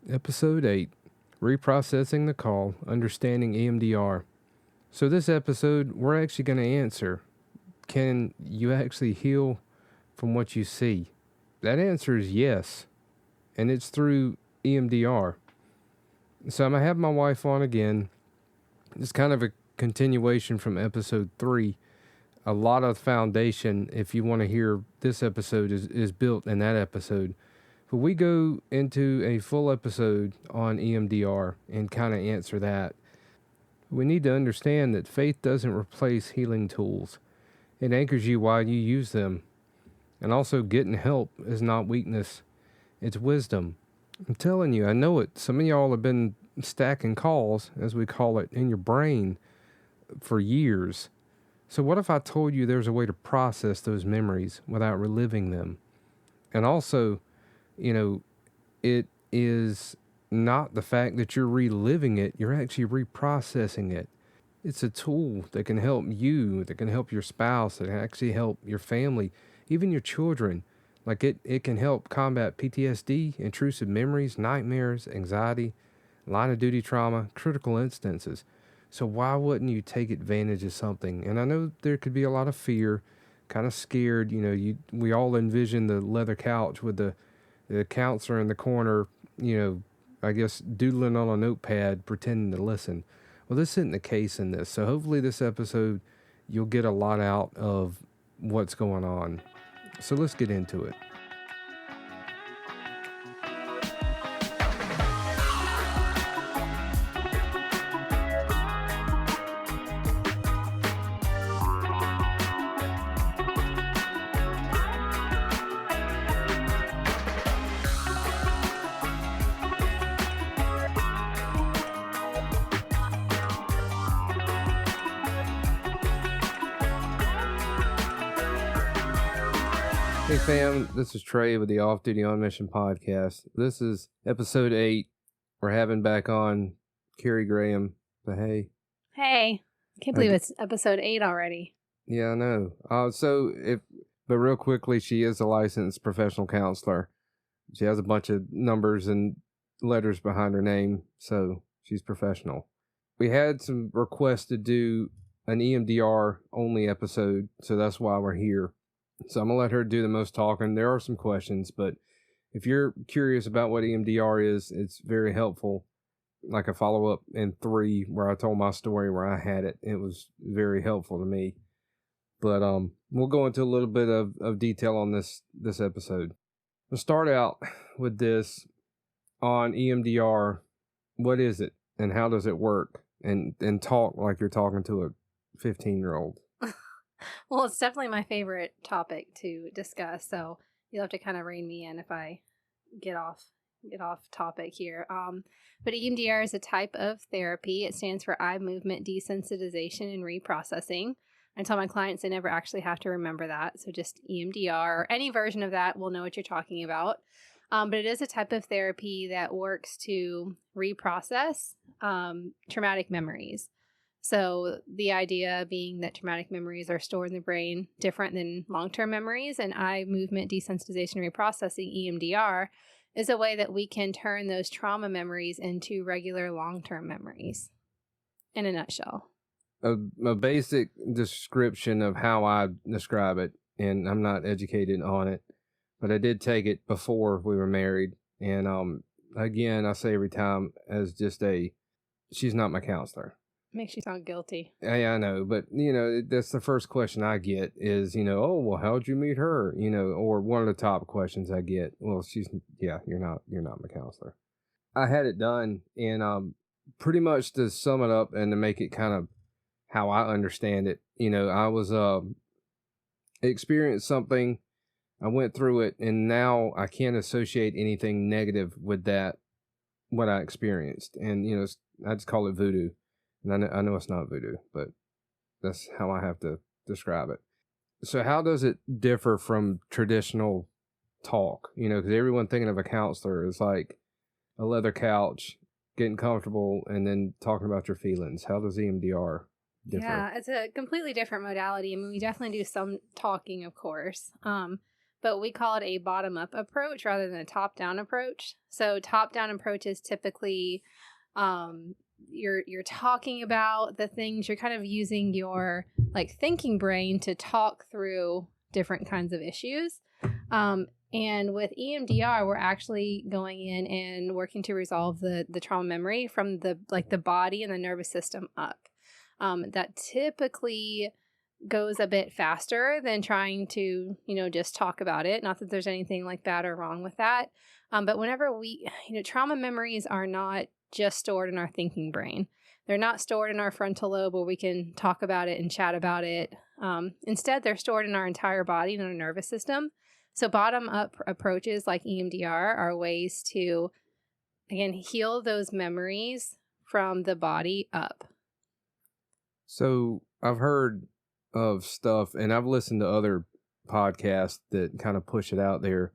Episode 8, Reprocessing the Call, Understanding EMDR. So this episode, we're actually going to answer, can you actually heal from what you see? That answer is yes, and it's through EMDR. So I'm going to have my wife on again. It's kind of a continuation from episode 3. A lot of foundation, if you want to hear this episode, is built in that episode. But we go into a full episode on EMDR and kind of answer that. We need to understand that faith doesn't replace healing tools. It anchors you while you use them. And also, getting help is not weakness, it's wisdom. I'm telling you, I know it. Some of y'all have been stacking calls, as we call it, in your brain for years. So what if I told you there's a way to process those memories without reliving them? And also, it is not the fact that you're reliving it, you're actually reprocessing it. It's a tool that can help you, that can help your spouse, that can actually help your family, even your children. Like it can help combat PTSD, intrusive memories, nightmares, anxiety, line of duty trauma, critical instances. So why wouldn't you take advantage of something? And I know there could be a lot of fear, kind of scared. We all envision the leather couch with the counselor in the corner, I guess doodling on a notepad, pretending to listen. Well, this isn't the case in this. So hopefully this episode, you'll get a lot out of what's going on. So let's get into it. Hey fam, this is Trey with the Off Duty On Mission podcast. This is episode 8. We're having back on Carrie Graham. So hey. Hey. Can't believe it's episode 8 already. Yeah, I know. But real quickly, she is a licensed professional counselor. She has a bunch of numbers and letters behind her name, so she's professional. We had some requests to do an EMDR only episode, so that's why we're here. So I'm going to let her do the most talking. There are some questions, but if you're curious about what EMDR is, it's very helpful. Like a follow-up in 3 where I told my story where I had it. It was very helpful to me. But we'll go into a little bit of detail on this episode. We'll start out with this on EMDR. What is it and how does it work? And talk like you're talking to a 15-year-old. Well, it's definitely my favorite topic to discuss, so you'll have to kind of rein me in if I get off topic here. But EMDR is a type of therapy. It stands for eye movement desensitization and reprocessing. I tell my clients they never actually have to remember that, so just EMDR or any version of that will know what you're talking about. But it is a type of therapy that works to reprocess traumatic memories. So the idea being that traumatic memories are stored in the brain different than long-term memories, and eye movement desensitization and reprocessing, EMDR, is a way that we can turn those trauma memories into regular long-term memories, in a nutshell. A basic description of how I describe it, and I'm not educated on it, but I did take it before we were married, and again, I say every time as just she's not my counselor. Makes you sound guilty. Yeah, I know, but that's the first question I get is, oh, well, how'd you meet her? Or one of the top questions I get. Well, you're not my counselor. I had it done, and pretty much to sum it up and to make it kind of how I understand it, I was experienced something, I went through it, and now I can't associate anything negative with that, what I experienced, and I just call it voodoo. And I know it's not voodoo, but that's how I have to describe it. So how does it differ from traditional talk? Because everyone thinking of a counselor is like a leather couch, getting comfortable, and then talking about your feelings. How does EMDR differ? Yeah, it's a completely different modality. I mean, we definitely do some talking, of course. but we call it a bottom-up approach rather than a top-down approach. So top-down approach is typically you're talking about the things, you're kind of using your like thinking brain to talk through different kinds of issues. And with EMDR, we're actually going in and working to resolve the trauma memory from the body and the nervous system up. That typically goes a bit faster than trying to, just talk about it. Not that there's anything like bad or wrong with that. But whenever trauma memories are not just stored in our thinking brain. They're not stored in our frontal lobe where we can talk about it and chat about it. Instead, they're stored in our entire body and our nervous system. So bottom-up approaches like EMDR are ways to, again, heal those memories from the body up. So I've heard of stuff, and I've listened to other podcasts that kind of push it out there,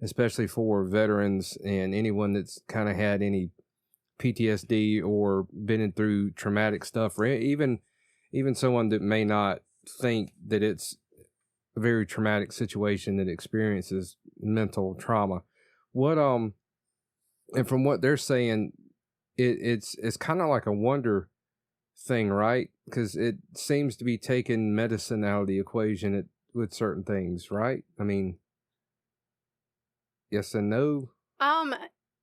especially for veterans and anyone that's kind of had any PTSD or been through traumatic stuff, or even someone that may not think that it's a very traumatic situation that experiences mental trauma. What and from what they're saying, it's kind of like a wonder thing, right? Because it seems to be taking medicine out of the equation with certain things, right? I mean, yes and no.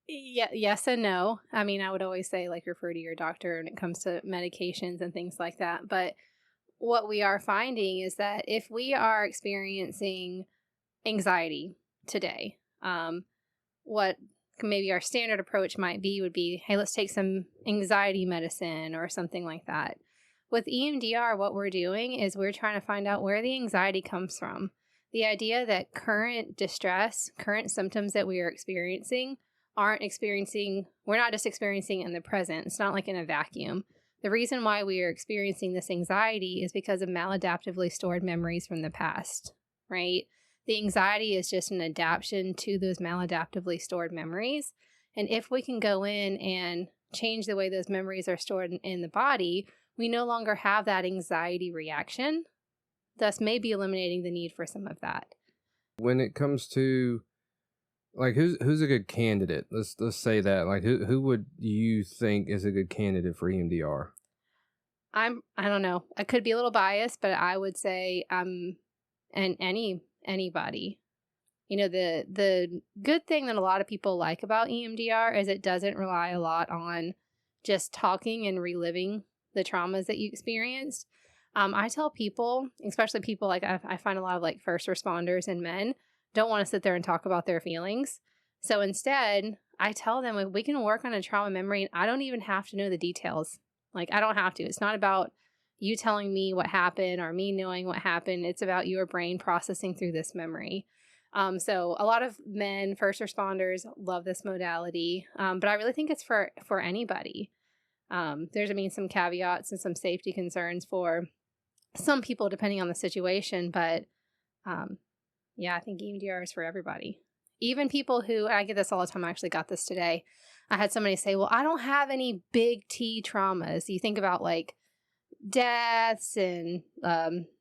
Yeah, yes and no. I mean, I would always say like refer to your doctor when it comes to medications and things like that. But what we are finding is that if we are experiencing anxiety today, what maybe our standard approach would be, hey, let's take some anxiety medicine or something like that. With EMDR, what we're doing is we're trying to find out where the anxiety comes from. The idea that current distress, current symptoms that we are experiencing, we're not just experiencing in the present. It's not like in a vacuum. The reason why we are experiencing this anxiety is because of maladaptively stored memories from the past, right? The anxiety is just an adaptation to those maladaptively stored memories. And if we can go in and change the way those memories are stored in the body, we no longer have that anxiety reaction, thus maybe eliminating the need for some of that. When it comes to like who's a good candidate? Let's say that. Like who would you think is a good candidate for EMDR? I don't know. I could be a little biased, but I would say anybody. The good thing that a lot of people like about EMDR is it doesn't rely a lot on just talking and reliving the traumas that you experienced. I tell people, especially people like I find a lot of like first responders and men don't want to sit there and talk about their feelings. So instead, I tell them we can work on a trauma memory and I don't even have to know the details. Like, I don't have to. It's not about you telling me what happened or me knowing what happened. It's about your brain processing through this memory. So a lot of men, first responders, love this modality. But I really think it's for anybody. There's some caveats and some safety concerns for some people depending on the situation. But yeah, I think EMDR is for everybody. Even people who, and I get this all the time, I actually got this today. I had somebody say, well, I don't have any big T traumas. You think about like deaths and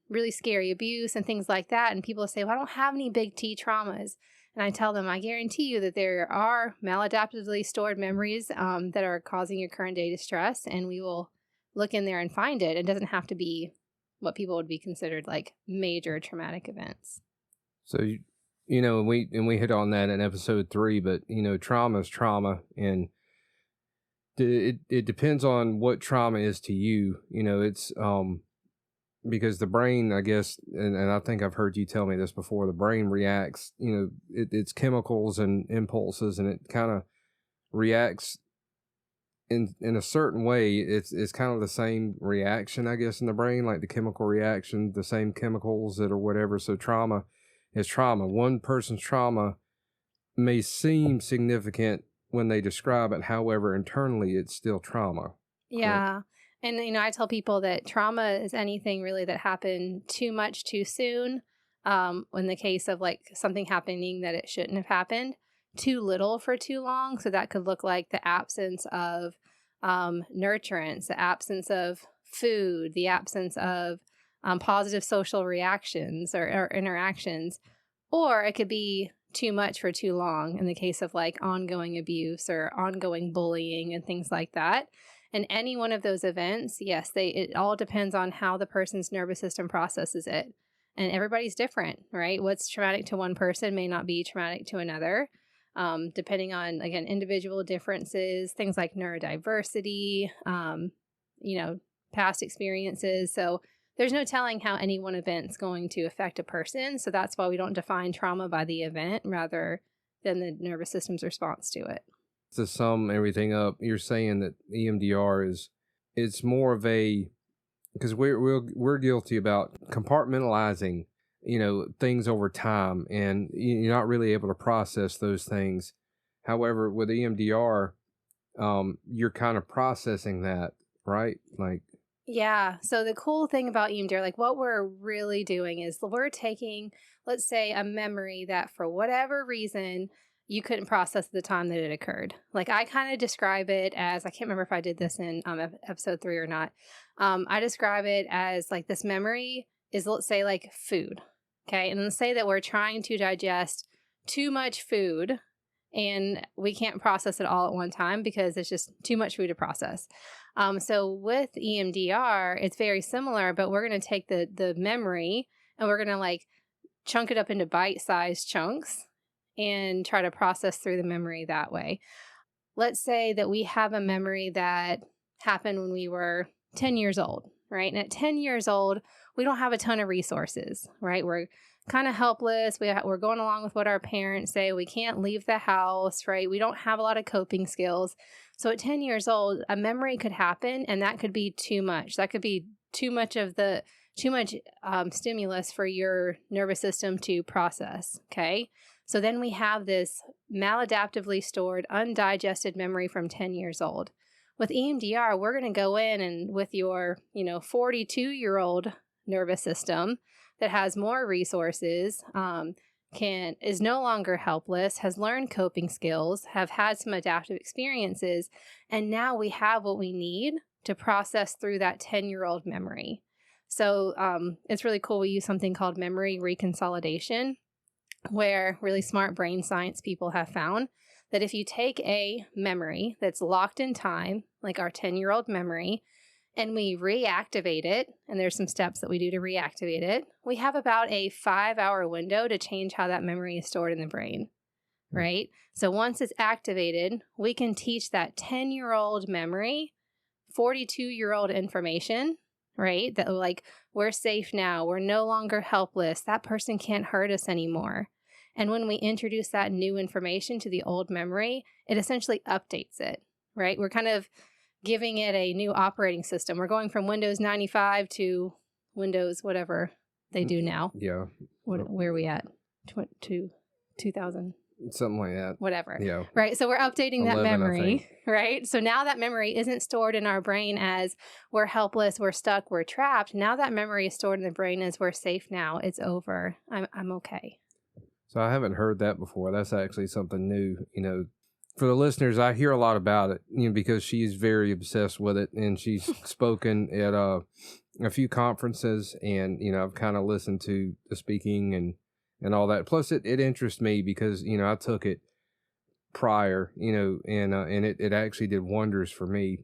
really scary abuse and things like that. And people say, well, I don't have any big T traumas. And I tell them, I guarantee you that there are maladaptively stored memories that are causing your current day distress. And we will look in there and find it. It doesn't have to be what people would be considered like major traumatic events. So, and we hit on that in episode 3, but, trauma is trauma, and it depends on what trauma is to you. It's, because the brain, I guess, and I think I've heard you tell me this before, the brain reacts, it's chemicals and impulses, and it kind of reacts in a certain way. It's kind of the same reaction, I guess, in the brain, like the chemical reaction, the same chemicals that or whatever. So trauma is trauma. One person's trauma may seem significant when they describe it. However, internally, it's still trauma. Yeah. Correct? And, I tell people that trauma is anything really that happened too much too soon. In the case of like something happening that it shouldn't have happened, too little for too long. So that could look like the absence of nurturance, the absence of food, the absence of positive social reactions or interactions, or it could be too much for too long in the case of like ongoing abuse or ongoing bullying and things like that. And any one of those events, yes, it all depends on how the person's nervous system processes it. And everybody's different, right? What's traumatic to one person may not be traumatic to another, depending on, again, individual differences, things like neurodiversity, past experiences. So there's no telling how any one event's going to affect a person. So that's why we don't define trauma by the event rather than the nervous system's response to it. To sum everything up, you're saying that EMDR it's more of a, because we're guilty about compartmentalizing, things over time, and you're not really able to process those things. However, with EMDR, you're kind of processing that, right? Like, yeah. So the cool thing about EMDR, like what we're really doing is we're taking, let's say, a memory that for whatever reason you couldn't process at the time that it occurred. Like I kind of describe it as, I can't remember if I did this in episode 3 or not. I describe it as like this memory is, let's say, like food. Okay. And let's say that we're trying to digest too much food and we can't process it all at one time because it's just too much food to process. So with EMDR, it's very similar, but we're going to take the memory and we're going to like chunk it up into bite-sized chunks and try to process through the memory that way. Let's say that we have a memory that happened when we were 10 years old, right? And at 10 years old, we don't have a ton of resources, right? We're kind of helpless. We're going along with what our parents say. We can't leave the house, right? We don't have a lot of coping skills. So at 10 years old, a memory could happen and that could be too much. That could be too much stimulus for your nervous system to process, okay? So then we have this maladaptively stored, undigested memory from 10 years old. With EMDR, we're going to go in and with your, 42-year-old nervous system that has more resources, is no longer helpless, has learned coping skills, have had some adaptive experiences, and now we have what we need to process through that 10-year-old memory. So it's really cool. We use something called memory reconsolidation, where really smart brain science people have found that if you take a memory that's locked in time, like our 10-year-old memory, and we reactivate it, and there's some steps that we do to reactivate it, we have about a 5-hour window to change how that memory is stored in the brain, right? So once it's activated, we can teach that 10-year-old memory 42-year-old information, right? That like, we're safe now. We're no longer helpless. That person can't hurt us anymore. And when we introduce that new information to the old memory, it essentially updates it, right? We're kind of giving it a new operating system. We're going from Windows 95 to Windows, whatever they do now. Yeah. Where are we at? 2000. Something like that. Whatever. Yeah. Right. So we're updating 11, that memory, right? So now that memory isn't stored in our brain as we're helpless, we're stuck, we're trapped. Now that memory is stored in the brain as we're safe now. It's over. I'm okay. So I haven't heard that before. That's actually something new. For the listeners, I hear a lot about it, because she's very obsessed with it, and she's spoken at a few conferences, and, I've kind of listened to the speaking and all that. Plus, it interests me because, I took it prior, and it actually did wonders for me.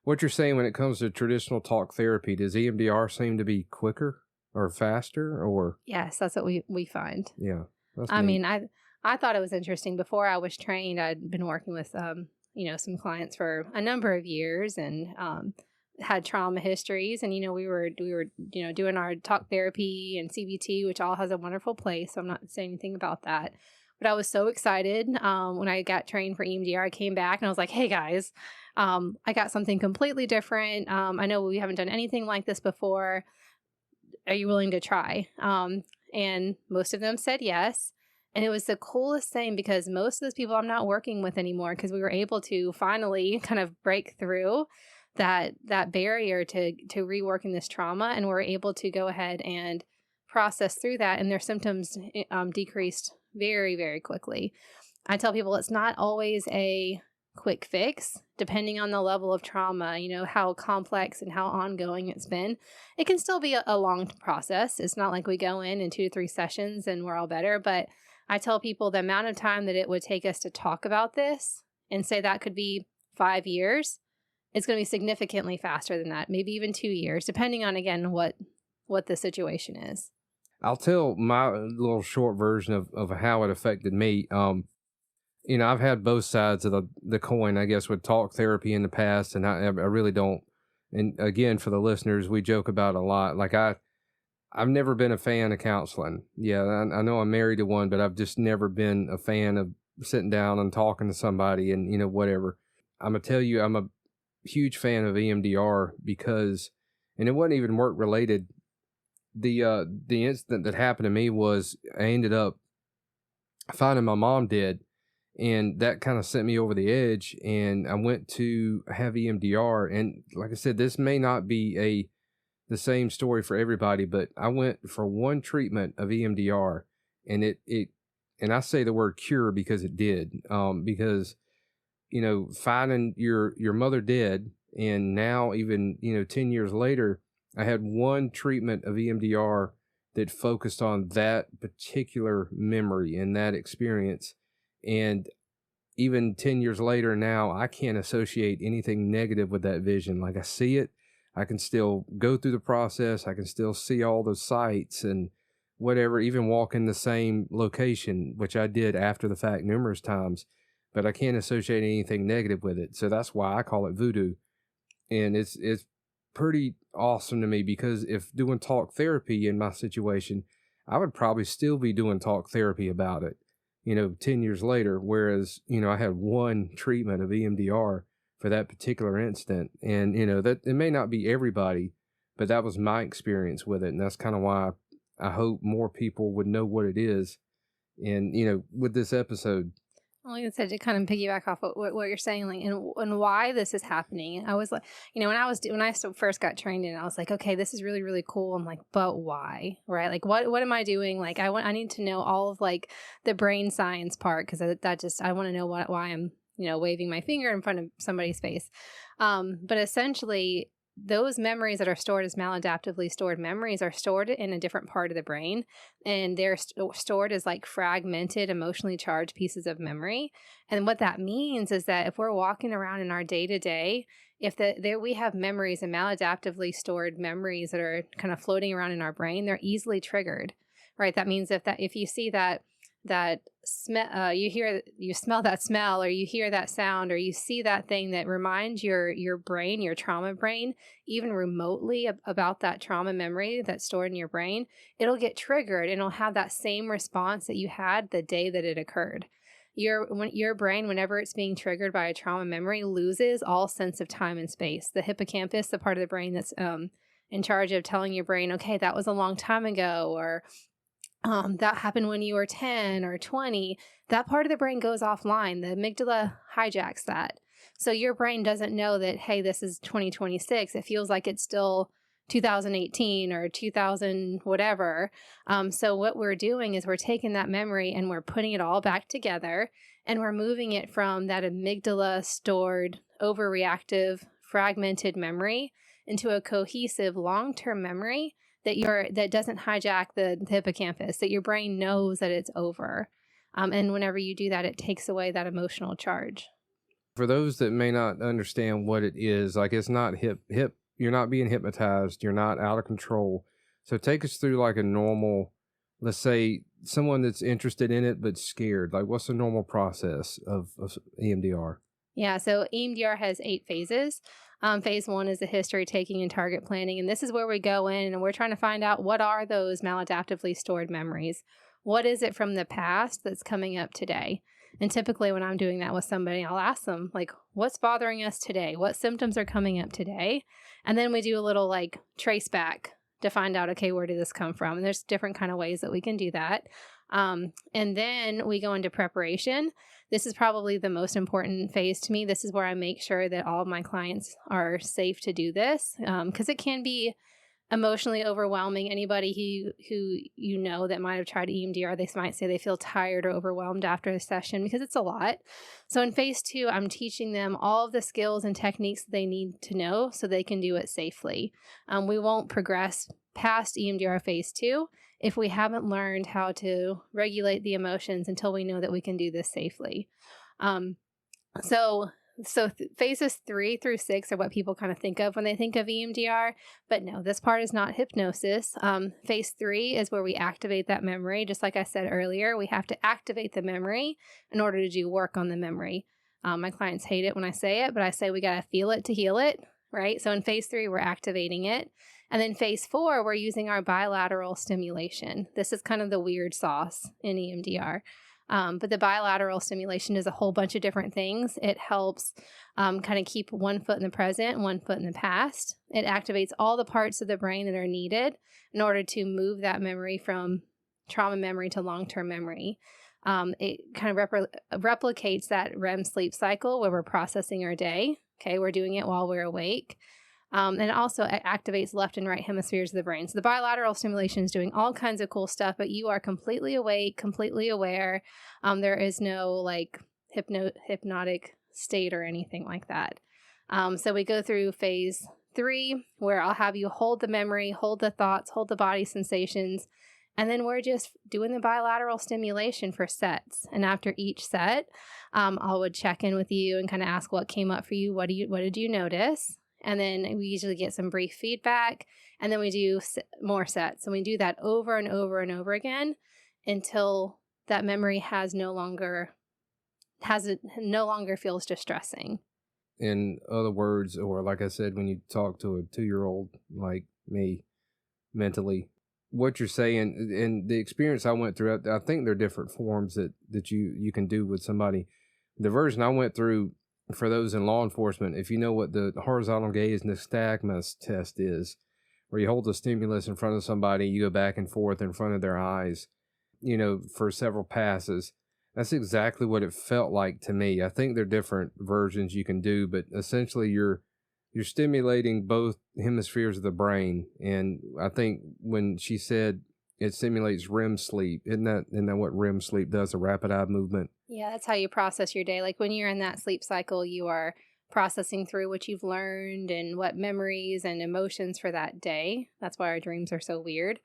What you're saying when it comes to traditional talk therapy, does EMDR seem to be quicker or faster or? Yes, that's what we find. Yeah. I mean, I thought it was interesting. Before I was trained, I'd been working with, some clients for a number of years and had trauma histories. And, we were doing our talk therapy and CBT, which all has a wonderful place. So I'm not saying anything about that. But I was so excited when I got trained for EMDR. I came back and I was like, hey, guys, I got something completely different. I know we haven't done anything like this before. Are you willing to try? And most of them said yes. And it was the coolest thing because most of those people I'm not working with anymore because we were able to finally kind of break through that barrier to reworking this trauma. And we're able to go ahead and process through that. And their symptoms decreased very, very quickly. I tell people it's not always a quick fix, depending on the level of trauma, how complex and how ongoing it's been. It can still be a long process. It's not like we go in 2 to 3 sessions and we're all better. But I tell people the amount of time that it would take us to talk about this, and say that could be 5 years, it's going to be significantly faster than that, maybe even 2 years, depending on, again, what the situation is. I'll tell my little short version of how it affected me. I've had both sides of the coin, I guess, with talk therapy in the past, and I really don't. And again, for the listeners, we joke about it a lot. Like I've never been a fan of counseling. Yeah, I know I'm married to one, but I've just never been a fan of sitting down and talking to somebody and, whatever. I'm going to tell you, I'm a huge fan of EMDR because, and it wasn't even work related. The incident that happened to me was I ended up finding my mom dead. And that kind of sent me over the edge, and I went to have EMDR. And like I said, this may not be the same story for everybody, but I went for one treatment of EMDR, and and I say the word cure because it did, because, finding your mother dead, and now even, 10 years later, I had one treatment of EMDR that focused on that particular memory and that experience. And even 10 years later now, I can't associate anything negative with that vision. Like I see it, I can still go through the process. I can still see all those sights and whatever, even walk in the same location, which I did after the fact numerous times, but I can't associate anything negative with it. So that's why I call it voodoo. And it's pretty awesome to me, because if doing talk therapy in my situation, I would probably still be doing talk therapy about it, 10 years later, whereas, I had one treatment of EMDR for that particular incident. And, that it may not be everybody, but that was my experience with it. And that's kind of why I hope more people would know what it is. And, with this episode, Like I said, to kind of piggyback off what you're saying, like, and why this is happening. I was like, when I first got trained in it, I was like, okay, this is really, really cool. I'm like, but why, right? Like, what am I doing? Like, I need to know all of like the brain science part, because I want to know why I'm, waving my finger in front of somebody's face. But essentially, those memories that are stored as maladaptively stored memories are stored in a different part of the brain, and they're stored as like fragmented, emotionally charged pieces of memory. And what that means is that if we're walking around in our day-to-day, if we have memories and maladaptively stored memories that are kind of floating around in our brain, they're easily triggered, right? That means if you see that smell, you smell that smell, or you hear that sound, or you see that thing that reminds your brain, your trauma brain, even remotely about that trauma memory that's stored in your brain, it'll get triggered, and it'll have that same response that you had the day that it occurred. Your brain, whenever it's being triggered by a trauma memory, loses all sense of time and space. The hippocampus, the part of the brain that's in charge of telling your brain, okay, that was a long time ago, or that happened when you were 10 or 20, that part of the brain goes offline. The amygdala hijacks that. So your brain doesn't know that, hey, this is 2026. It feels like it's still 2018 or 2000 whatever. So what we're doing is we're taking that memory and we're putting it all back together, and we're moving it from that amygdala stored, overreactive, fragmented memory into a cohesive long-term memory that doesn't hijack the hippocampus, that your brain knows that it's over. And whenever you do that, it takes away that emotional charge. For those that may not understand what it is, like, it's not you're not being hypnotized, you're not out of control. So take us through like a normal, let's say someone that's interested in it but scared. Like, what's the normal process of EMDR? Yeah, so EMDR has 8 phases. Phase 1 is the history taking and target planning. And this is where we go in and we're trying to find out, what are those maladaptively stored memories? What is it from the past that's coming up today? And typically when I'm doing that with somebody, I'll ask them, like, what's bothering us today? What symptoms are coming up today? And then we do a little like trace back to find out, okay, where did this come from? And there's different kind of ways that we can do that. And then we go into preparation. This is probably the most important phase to me. This is where I make sure that all of my clients are safe to do this, because it can be emotionally overwhelming. Anybody who you know that might have tried EMDR, they might say they feel tired or overwhelmed after the session because it's a lot. So in phase 2, I'm teaching them all of the skills and techniques that they need to know so they can do it safely. We won't progress past EMDR phase 2 if we haven't learned how to regulate the emotions until we know that we can do this safely. Um, so phases 3 through 6 are what people kind of think of when they think of EMDR, but no, this part is not hypnosis. Phase 3 is where we activate that memory. Just like I said earlier, we have to activate the memory in order to do work on the memory. My clients hate it when I say it, but I say we got to feel it to heal it, right? So in phase 3, we're activating it. And then phase 4, we're using our bilateral stimulation. This is kind of the weird sauce in EMDR. But the bilateral stimulation is a whole bunch of different things. It helps kind of keep one foot in the present, one foot in the past. It activates all the parts of the brain that are needed in order to move that memory from trauma memory to long-term memory. It kind of replicates that REM sleep cycle where we're processing our day. Okay, we're doing it while we're awake. And it also activates left and right hemispheres of the brain. So the bilateral stimulation is doing all kinds of cool stuff, but you are completely awake, completely aware. There is no like hypnotic state or anything like that. So we go through phase 3, where I'll have you hold the memory, hold the thoughts, hold the body sensations, and then we're just doing the bilateral stimulation for sets. And after each set, I would check in with you and kind of ask what came up for you. What did you notice? And then we usually get some brief feedback, and then we do more sets. And we do that over and over and over again until that memory no longer feels distressing. In other words, or like I said, when you talk to a 2-year-old like me mentally, what you're saying and the experience I went through, I think there are different forms that you can do with somebody. The version I went through, for those in law enforcement, if you know what the horizontal gaze nystagmus test is, where you hold the stimulus in front of somebody, you go back and forth in front of their eyes, for several passes. That's exactly what it felt like to me. I think there are different versions you can do, but essentially you're stimulating both hemispheres of the brain. And I think when she said it simulates REM sleep, isn't that what REM sleep does, a rapid eye movement? Yeah, that's how you process your day. Like when you're in that sleep cycle, you are processing through what you've learned and what memories and emotions for that day. That's why our dreams are so weird,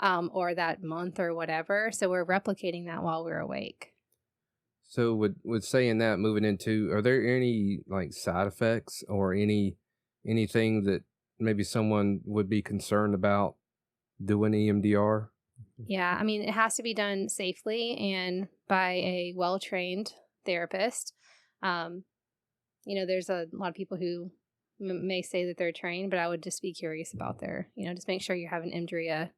or that month or whatever. So we're replicating that while we're awake. So with saying that, moving into, are there any like side effects or anything that maybe someone would be concerned about doing EMDR? Yeah, I mean, it has to be done safely and by a well-trained therapist. There's a lot of people who may say that they're trained, but I would just be curious about just make sure you have an EMDRIA.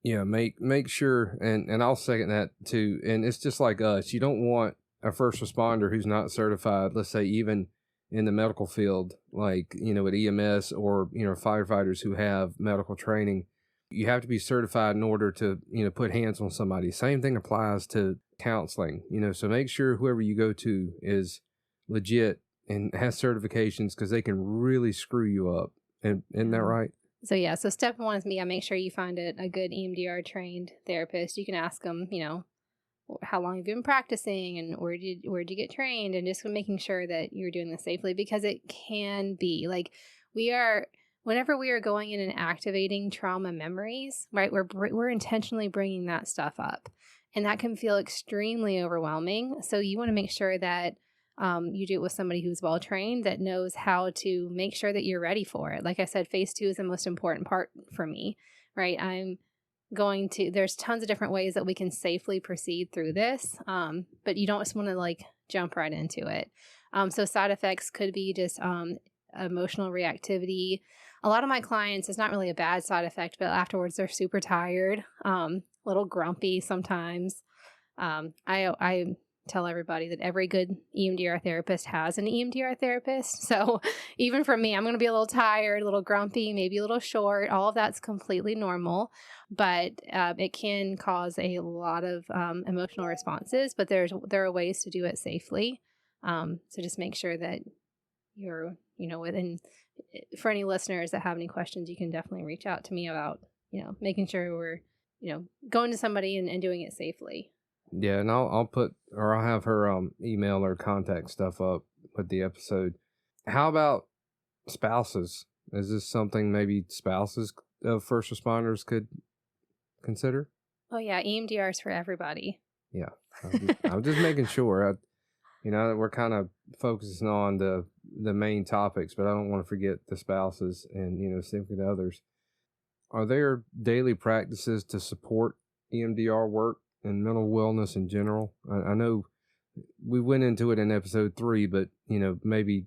Yeah, make sure, and I'll second that too. And it's just like us. You don't want a first responder who's not certified, let's say even in the medical field, like, at EMS or, firefighters who have medical training. You have to be certified in order to, put hands on somebody. Same thing applies to counseling, so make sure whoever you go to is legit and has certifications, because they can really screw you up. And isn't that right? So step 1 is I make sure you find a good EMDR trained therapist. You can ask them, how long have you been practicing and where'd you get trained, and just making sure that you're doing this safely, because it can be like whenever we are going in and activating trauma memories, right, we're intentionally bringing that stuff up, and that can feel extremely overwhelming. So you want to make sure that you do it with somebody who's well trained, that knows how to make sure that you're ready for it. Like I said, phase 2 is the most important part for me, right? There's tons of different ways that we can safely proceed through this, but you don't just want to jump right into it. So side effects could be just emotional reactivity. A lot of my clients, it's not really a bad side effect, but afterwards they're super tired, a little grumpy sometimes. I tell everybody that every good EMDR therapist has an EMDR therapist. So even for me, I'm going to be a little tired, a little grumpy, maybe a little short. All of that's completely normal, but it can cause a lot of emotional responses. But there are ways to do it safely. So just make sure that you're, within. For any listeners that have any questions, you can definitely reach out to me about, making sure we're, going to somebody and doing it safely. Yeah, and I'll have her email or contact stuff up with the episode. How about spouses? Is this something maybe spouses of first responders could consider? Oh yeah, EMDR is for everybody. Yeah, I'm just making sure. We're kind of focusing on the main topics, but I don't want to forget the spouses and significant others. Are there daily practices to support EMDR work and mental wellness in general? I know we went into it in episode 3, but maybe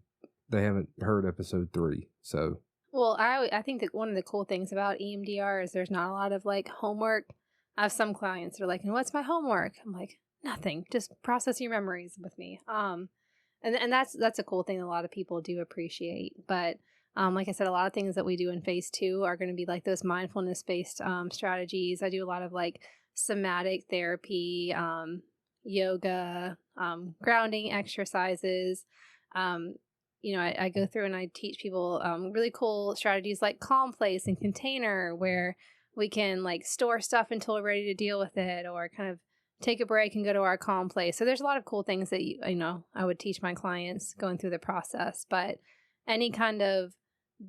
they haven't heard episode 3. So, well, I think that one of the cool things about EMDR is there's not a lot of like homework. I have some clients that are like, "And what's my homework?" I'm like, "Nothing. Just process your memories with me." And that's a cool thing a lot of people do appreciate. But like I said, a lot of things that we do in phase 2 are going to be like those mindfulness based strategies. I do a lot of like somatic therapy, yoga, grounding exercises. I go through and I teach people really cool strategies like calm place and container, where we can like store stuff until we're ready to deal with it, or kind of take a break and go to our calm place. So there's a lot of cool things that I would teach my clients going through the process. But any kind of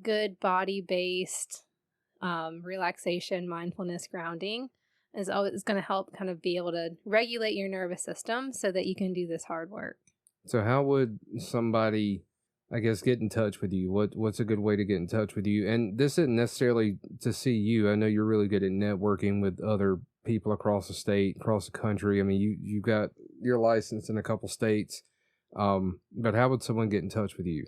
good body based relaxation, mindfulness, grounding is always going to help kind of be able to regulate your nervous system so that you can do this hard work. So how would somebody, I guess, get in touch with you? What's a good way to get in touch with you? And this isn't necessarily to see you. I know you're really good at networking with other people across the state, across the country. I mean, you got your license in a couple states. But how would someone get in touch with you?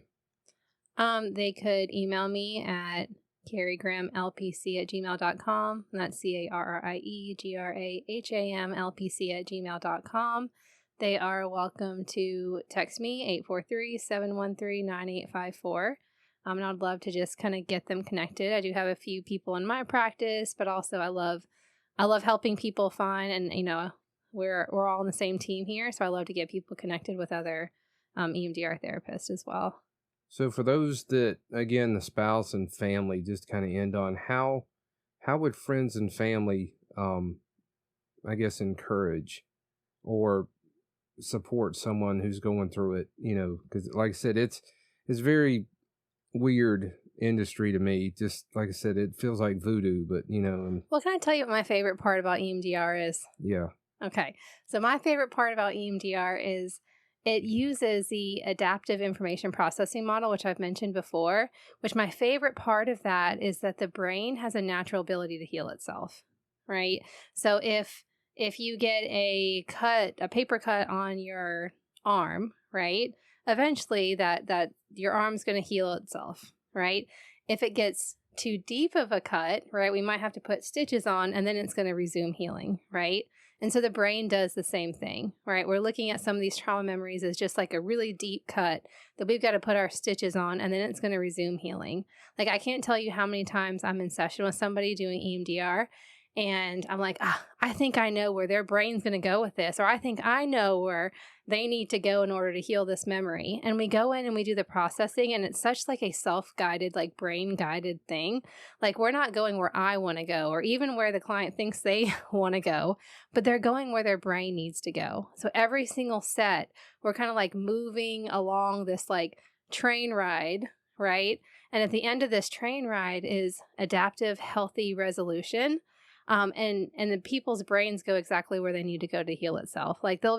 They could email me at carriegramlpc@gmail.com. That's carriegrahamlpc@gmail.com. They are welcome to text me 843-713-9854. And I'd love to just kind of get them connected. I do have a few people in my practice, but also I love helping people find, and we're all on the same team here, so I love to get people connected with other EMDR therapists as well. So for those that, again, the spouse and family, just kind of end on how would friends and family, I guess, encourage or support someone who's going through it? Because like I said, it's very weird industry to me. Just like I said, it feels like voodoo, but Well, can I tell you what my favorite part about EMDR is? Yeah. Okay. So my favorite part about EMDR is it uses the adaptive information processing model, which I've mentioned before, which my favorite part of that is that the brain has a natural ability to heal itself, right? So if you get a paper cut on your arm, right? Eventually that your arm's going to heal itself, right? If it gets too deep of a cut, right, we might have to put stitches on and then it's going to resume healing, right? And so the brain does the same thing, right? We're looking at some of these trauma memories as just like a really deep cut that we've got to put our stitches on and then it's going to resume healing. Like I can't tell you how many times I'm in session with somebody doing EMDR and I'm like, I think I know where their brain's going to go with this, or I think I know where they need to go in order to heal this memory. And we go in and we do the processing, and it's such like a self-guided, like brain-guided thing. Like we're not going where I want to go, or even where the client thinks they want to go, but they're going where their brain needs to go. So every single set, we're kind of like moving along this like train ride, right? And at the end of this train ride is adaptive, healthy resolution. And the people's brains go exactly where they need to go to heal itself. Like they'll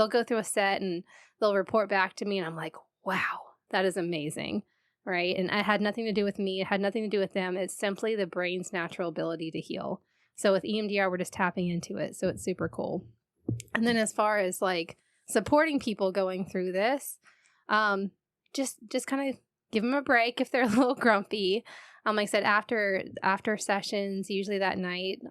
go through a set and they'll report back to me and I'm like, wow, that is amazing. Right. And it had nothing to do with me. It had nothing to do with them. It's simply the brain's natural ability to heal. So with EMDR, we're just tapping into it. So it's super cool. And then as far as like supporting people going through this, just kind of give them a break if they're a little grumpy. Like I said, after sessions, usually that night,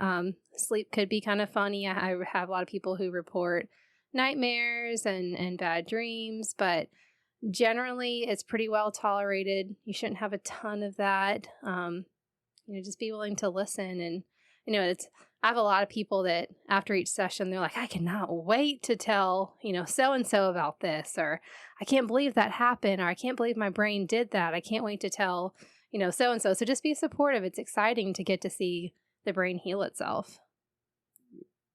sleep could be kind of funny. I have a lot of people who report nightmares and bad dreams, but generally it's pretty well tolerated. You shouldn't have a ton of that. Just be willing to listen. And, I have a lot of people that after each session, they're like, I cannot wait to tell, so-and-so about this, or I can't believe that happened, or I can't believe my brain did that. I can't wait to tell, so-and-so. So just be supportive. It's exciting to get to see the brain heal itself.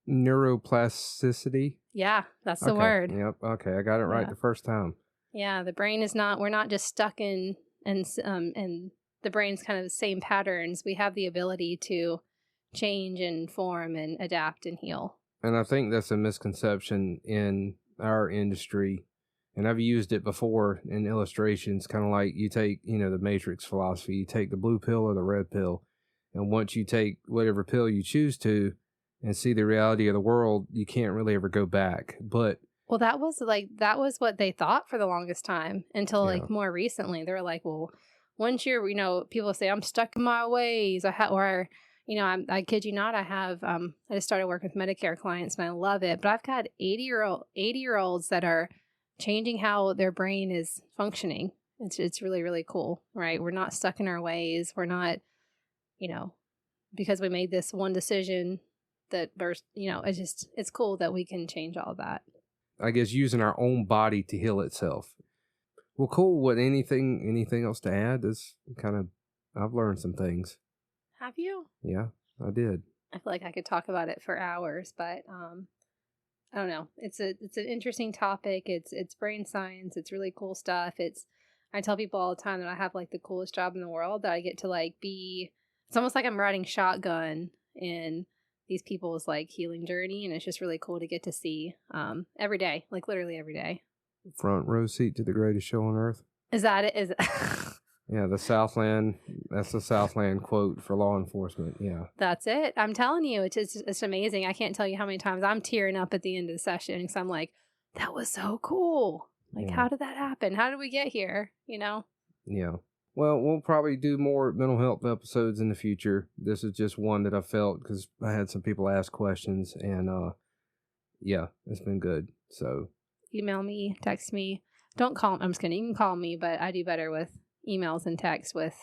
Neuroplasticity? Yeah, that's the word. Yep. Okay. I got it right the first time. Yeah. The brain is we're not just stuck in, and the brain's kind of the same patterns. We have the ability to change and form and adapt and heal. And I think that's a misconception in our industry. And I've used it before in illustrations, kind of like you take, the Matrix philosophy, you take the blue pill or the red pill. And once you take whatever pill you choose to and see the reality of the world, you can't really ever go back. But well, that was what they thought for the longest time until more recently. They were like, well, once you're, people say I'm stuck in my ways. I kid you not, I just started working with Medicare clients and I love it, but I've got 80-year-olds that are changing how their brain is functioning. It's really, really cool, right? We're not stuck in our ways. We're not, because we made this one decision that burst, it's cool that we can change all that. I guess using our own body to heal itself. Well, cool. What, anything else to add? I've learned some things. Have you? Yeah, I did. I feel like I could talk about it for hours, but I don't know. It's an interesting topic. It's brain science. It's really cool stuff. I tell people all the time that I have like the coolest job in the world, that I get to it's almost like I'm riding shotgun in these people's like healing journey, and it's just really cool to get to see every day, like literally every day. Front row seat to the greatest show on earth. Is that it? Yeah, that's the Southland quote for law enforcement. Yeah. That's it. I'm telling you, it's amazing. I can't tell you how many times I'm tearing up at the end of the session because I'm like, that was so cool. Like, How did that happen? How did we get here? Yeah. Well, we'll probably do more mental health episodes in the future. This is just one that I felt because I had some people ask questions, and it's been good. So email me, text me. Don't call. I'm just kidding. You can call me, but I do better with emails and text with,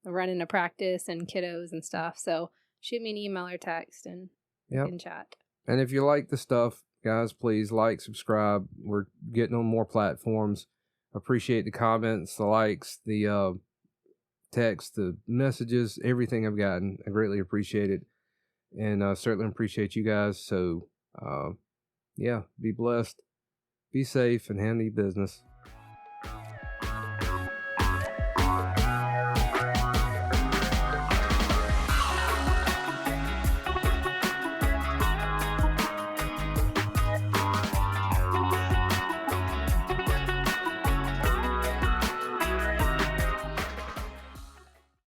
running a practice and kiddos and stuff. So shoot me an email or text and we can chat. And if you like the stuff, guys, please like, subscribe. We're getting on more platforms. Appreciate the comments, the likes, the text, the messages, everything I've gotten. I greatly appreciate it. And certainly appreciate you guys. So, be blessed, be safe, and handle your business.